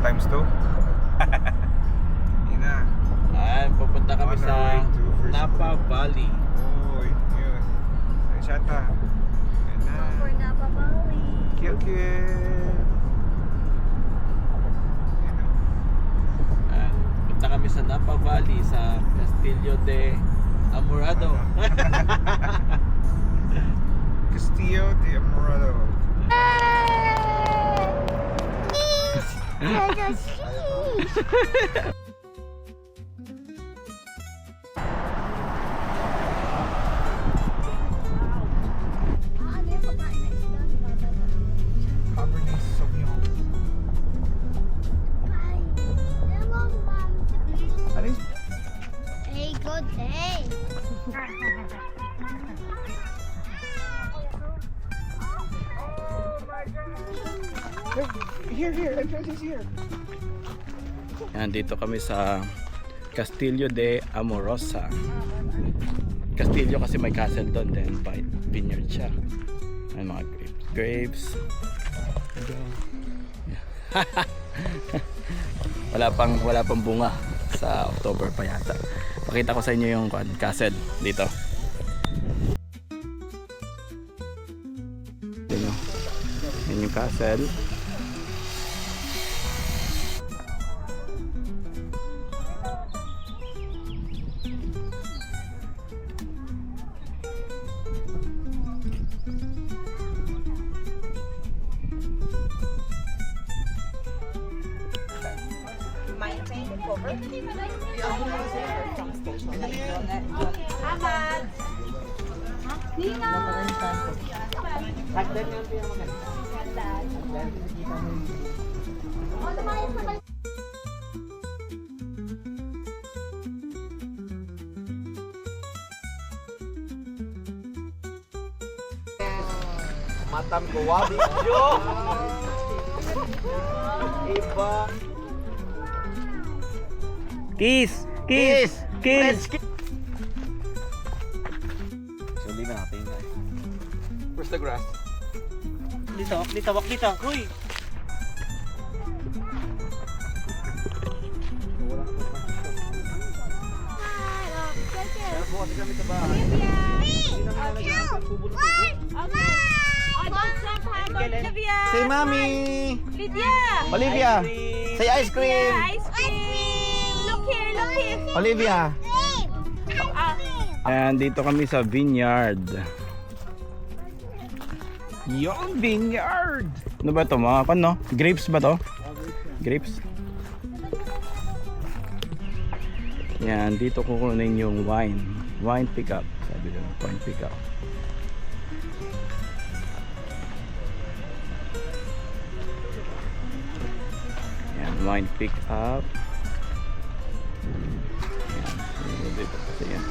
times 2. Yun na. Ayan, pupunta kami On our sa way to First Napa World. Valley. Oh, yun. Ay, Shanta. Yun na. For Napa Valley. Cute. Yun na. Ayan, punta kami sa Napa Valley sa Castillo de Amurado. Castillo de Amorado. Ano yung pagkain na isda? Cabernet Sauvignon. Bye. Hello, Mom. Ano yun? Hey, good day. Here. Entrance is here. Ayan, dito kami sa Castillo de Amorosa. Castillo kasi may castle doon, then vineyard siya. May mga grapes. wala pang bunga, sa October pa yata. Pakita ko sa inyo yung castle dito. Yan yung castle. Matam ko wabi jo. Iba. Kiss! Suli na natin guys. Where's the grass? Wak dito. Uy! Kaya bukas kami sa bahay. Hindi namin nalagyan ang pubulo-pulo. Okay. Olivia. Say mami! Lydia. Olivia! Say ice cream! Ice cream. Look here. Olivia! Ayan, dito kami sa vineyard. Yung vineyard! Ano ba ito? Mga no? Grapes ba to? Grapes? Yan, dito kukunin yung wine. Wine pickup. Sabi nila, wine pickup. Yan, wine pickup. Yan, dito kasi yan.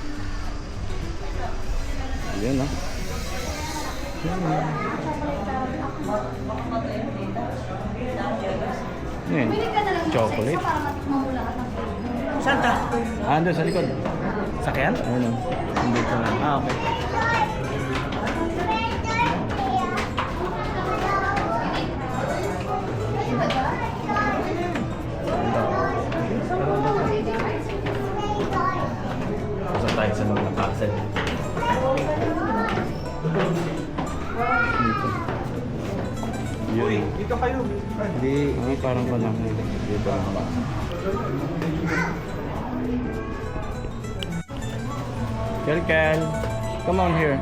Ayan, no? Yan, chocolate. Saan ta? Doon sa likod. Sakyan? Ayun, dito na. Okay. Pasok tayo sa mga castle. Dito. Yun. Dito kayo. Hindi, parang ko lang. Dito lang ba? Kel, come on here.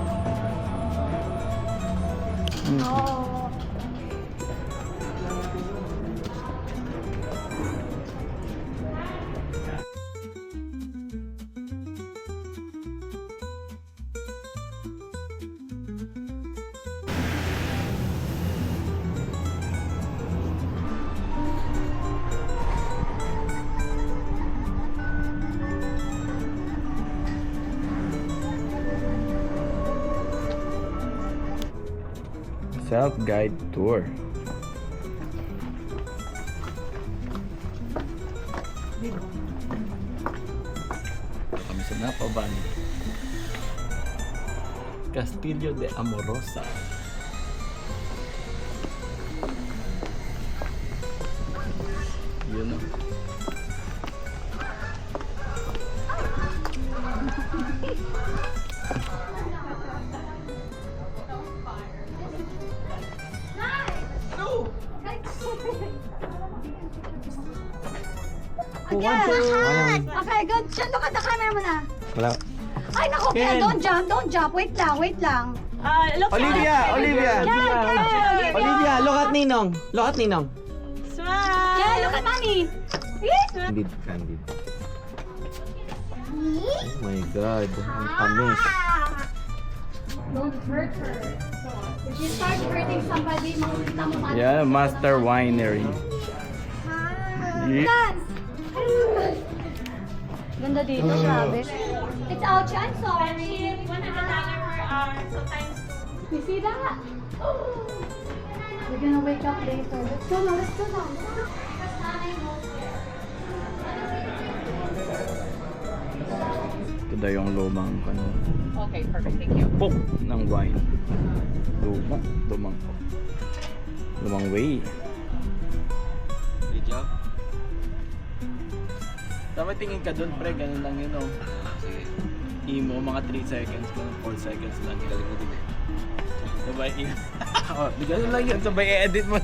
Self-guide tour. Kami sa Napa Valley. Castillo de Amorosa. Yun o. Okay, good. Siya, look at the camera mo na. Wala. Ay, naku, Ken, don't jump. Wait lang. Olivia! Olivia, look at Ninong. Look at Ninong. Yeah, look at mommy. Candid. Oh my God. Ang tamis. Don't hurt her. If you start hurting somebody, makikita mo pa. Yeah, Master Winery. Yeah. Ganda dito, grabe. It's ouch, I'm sorry. $100 per hour, so times You see that? We're gonna wake up later. Let's go now. Ito daw yung lumang ano, Okay, perfect. Thank you. pok ng wine. Lumang way. Video? Tama tingin ka dun pre, ganun lang yun oh. Sige. Imo, mga 3 seconds, mga 4 seconds lang. Galing mo din eh. Sabay, oh, ganun lang yun, sabay i-edit mo.